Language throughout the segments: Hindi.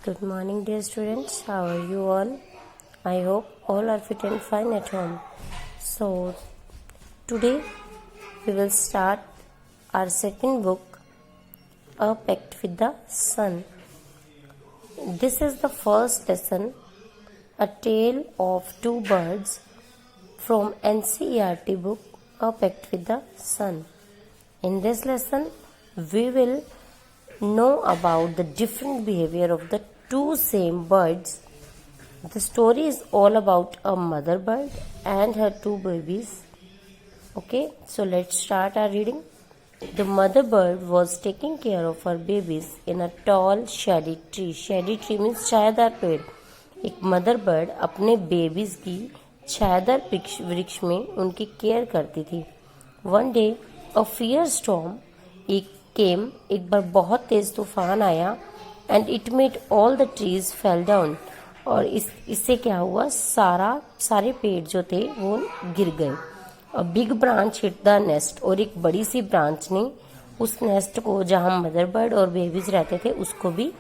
Good morning, dear students. How are you all? I hope all are fit and fine at home. So, today we will start our second book, A Pact with the Sun. This is the first lesson, A Tale of Two Birds from NCERT book, A Pact with the Sun. In this lesson, we will know about the different behavior of the two same birds. The story is all about a mother bird and her two babies. Okay, so let's start our reading. The mother bird was taking care of her babies in a tall shady tree. Shady tree means छायादार पेड़. एक मदर बर्ड अपने बेबीज की छायादार वृक्ष में उनकी केयर करती थी. One day a fear storm एक बार बहुत तेज तूफान आया and it made all the trees fell down. और इससे क्या हुआ, सारे पेड़ जो थे वो गिर गए. A big branch hit the nest, और एक बड़ी सी ब्रांच ने उस नेस्ट को जहां मदर बर्ड और बेबीज रहते थे उसको भी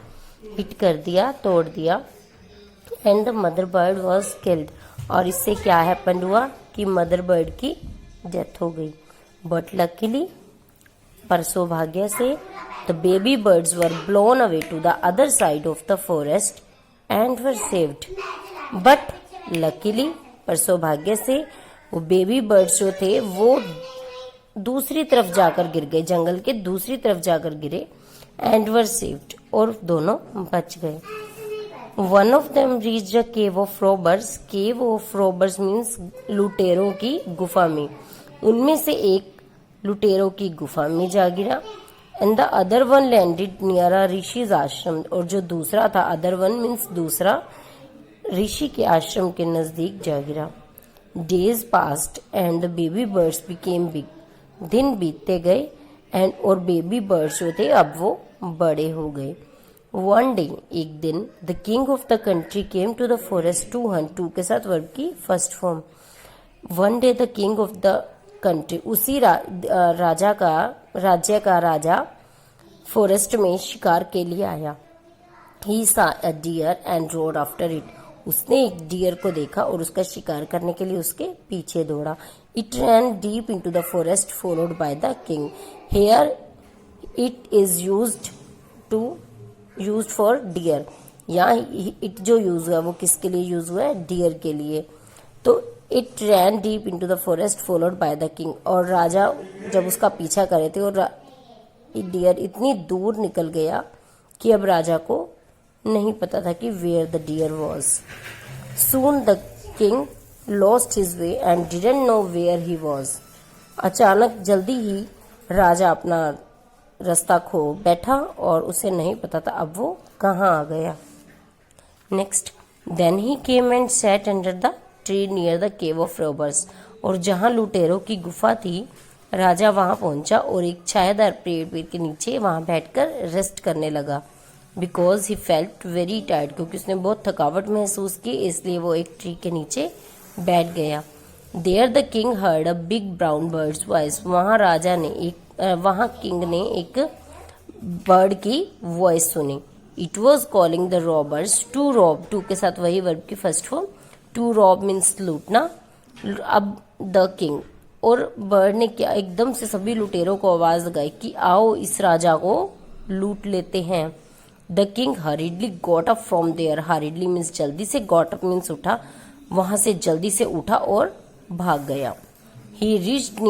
हिट कर दिया, तोड़ दिया. And the mother bird was killed, और इससे क्या हैपन हुआ कि मदर बर्ड की डेथ हो गई. बट लकीली, पर सौभाग्य से, the baby birds were blown away to the other side of the forest and were saved. But luckily, पर सौभाग्य से, वो बेबी बर्ड्स जो थे वो दूसरी तरफ जाकर गिर गए, जंगल के दूसरी तरफ जाकर गिरे. एंड वर सेव्ड, और दोनों बच गए. One of them reached a cave of robbers. Cave of robbers means लुटेरों की गुफा में. उनमें से एक लुटेरों की गुफा में जा गिरा. And the other one landed near a rishis आश्रम, और जो दूसरा था, अदर वन मीन्स दूसरा, ऋषि के आश्रम के नजदीक जा गिरा. Days passed and the baby birds became big. दिन बीतते गए एंड और बेबी बर्ड्स जो थे अब वो बड़े हो गए. वन डे, एक दिन, the king of the country came to the forest to hunt. To के साथ वर्ब की first form. One day the king of the country, उसी राज्य का राजा फॉरेस्ट में शिकार के लिए आया. He saw a deer and rode after it. उसने एक डियर को देखा और उसका शिकार करने के लिए उसके पीछे दौड़ा. It ran deep into the forest followed by the king. Here it is used for deer. यहाँ इट जो यूज हुआ वो किसके लिए यूज हुआ है, डियर के लिए. तो it ran deep into the forest followed by the king, और राजा जब उसका पीछा करे थे और डियर इतनी दूर निकल गया कि अब राजा को नहीं पता था कि where the deer was. Soon the king lost his way and didn't know where he was. अचानक जल्दी ही राजा अपना रास्ता खो बैठा और उसे नहीं पता था अब वो कहाँ आ गया. Next, then he came and sat under the tree near the cave of robbers. और जहां लुटेरों की गुफा थी, राजा वहां पहुंचा और एक छायादार पेड़ के नीचे वहां बैठकर रेस्ट करने लगा. Because he felt very tired, क्योंकि उसने बहुत थकावट महसूस की, इसलिए वो एक ट्री के नीचे बैठ गया. There the king heard a big brown bird's voice. वहां किंग ने एक बर्ड की वॉइस सुनी. It was calling the robbers to rob. To के साथ वही वर्ब की first form. To rob means लूटना. अब द किंग, और बर्ड ने क्या, एकदम से सभी लुटेरों को आवाज लगाई कि आओ इस राजा को लूट लेते हैं. The king hurriedly got up from there. Hurriedly means जल्दी से, गॉट अप मीन्स उठा. वहां से जल्दी से उठा और भाग गया. ही रीच्ड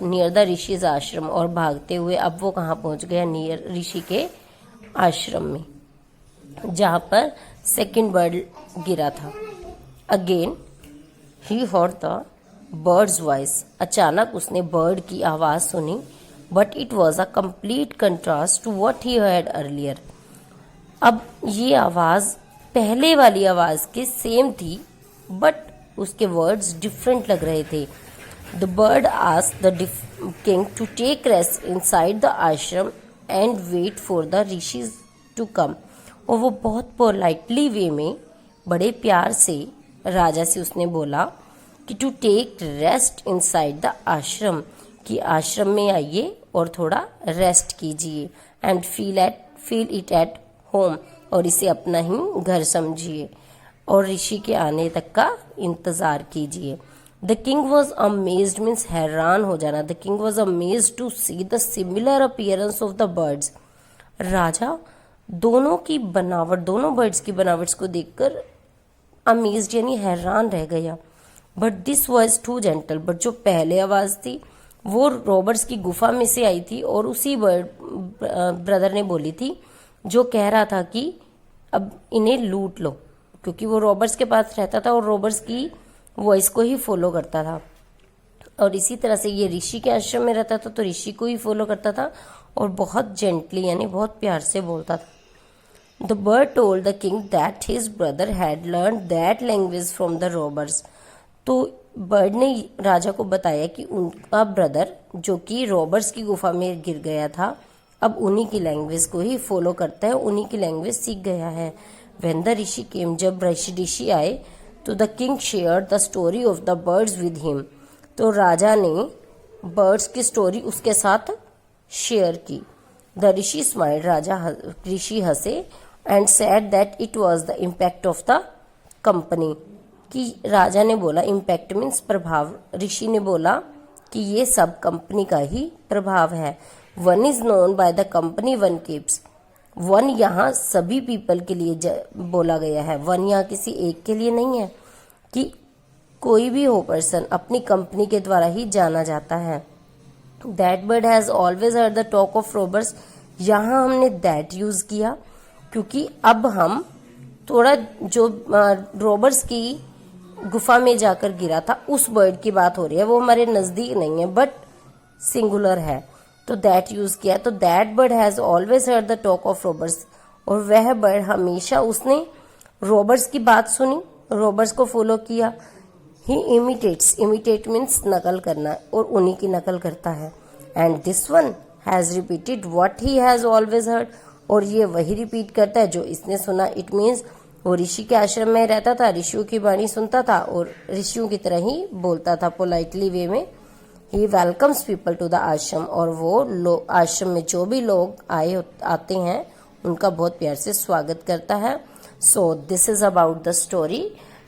नियर द ऋषिज आश्रम, और भागते हुए अब वो कहाँ पहुंच गया, नियर ऋषि के आश्रम में, जहां पर सेकंड बर्ड गिरा था. Again he heard the bird's voice. अचानक उसने बर्ड की आवाज सुनी. But it was a complete contrast to what he heard earlier. अब ये आवाज पहले वाली आवाज के सेम थी, बट उसके वर्ड्स डिफरेंट लग रहे थे. The bird asked the king to take rest inside the ashram and wait for the rishis to come. और वो बहुत पोलाइटली वे में, बड़े प्यार से राजा से उसने बोला कि to take rest inside the ashram, कि आश्रम में आइए और थोड़ा रेस्ट कीजिए. And feel it at home, और इसे अपना ही घर समझिए और ऋषि के आने तक का इंतजार कीजिए। The king was amazed means हैरान हो जाना। The king was amazed to see the similar appearance of the birds. राजा दोनों बर्ड्स की बनावट को देखकर अमेज्ड यानी हैरान रह गया। But this voice too gentle, but जो पहले आवाज थी वो रॉबर्ट्स की गुफा में से आई थी और उसी ब्रदर ने बोली थी जो कह रहा था कि अब इन्हें लूट लो, क्योंकि वो रॉबर्ट्स के पास रहता था और रॉबर्ट्स की वॉइस को ही फॉलो करता था। और इसी तरह से ये ऋषि के आश्रम में रहता था तो ऋषि को ही फॉलो करता था और बहुत जेंटली यानी बहुत प्यार से बोलता था। The bird told the king that his brother had learn that language from the robbers. तो बर्ड ने राजा को बताया कि उनका ब्रदर जो कि रॉबर्स की गुफा में गिर गया था अब उन्हीं की लैंग्वेज को ही फॉलो करता है, उन्हीं की लैंग्वेज सीख गया है। व्हेन द ऋषि केम, जब ऋषि आए तो the king share the story of the birds with him. तो राजा ने बर्ड्स की स्टोरी उसके साथ शेयर की। द ऋषि स्माइल्ड, ऋषि हंसे and said that it was the impact of the company. कि राजा ने बोला, इम्पैक्ट मीन्स प्रभाव, ऋषि ने बोला कि ये सब कंपनी का ही प्रभाव है। One is known by the company one keeps. One यहाँ सभी पीपल के लिए बोला गया है, वन यहाँ किसी एक के लिए नहीं है, कि कोई भी हो पर्सन अपनी कंपनी के द्वारा ही जाना जाता है। That bird has always heard the talk of robbers. यहाँ हमने दैट यूज किया क्योंकि अब हम थोड़ा जो रॉबर्स की गुफा में जाकर गिरा था उस बर्ड की बात हो रही है, वो हमारे नजदीक नहीं है बट सिंगुलर है, तो दैट यूज किया। तो that bird has always heard the talk of robbers, और वह बर्ड हमेशा उसने रॉबर्स की बात सुनी, रॉबर्स को फॉलो किया। ही इमिटेट्स, इमिटेट मीन्स नकल करना, और उन्हीं की नकल करता है। And this one has repeated what he has always heard, और ये वही रिपीट करता है जो इसने सुना। इट मीन्स वो ऋषि के आश्रम में रहता था, ऋषियों की वाणी सुनता था और ऋषियों की तरह ही बोलता था पोलाइटली वे में। ही वेलकम्स पीपल टू द आश्रम, और वो आश्रम में जो भी लोग आते हैं उनका बहुत प्यार से स्वागत करता है। So this is about the story,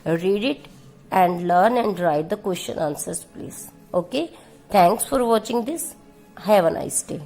read it and learn and right the question answers please. Okay, thanks for watching this, have a nice day.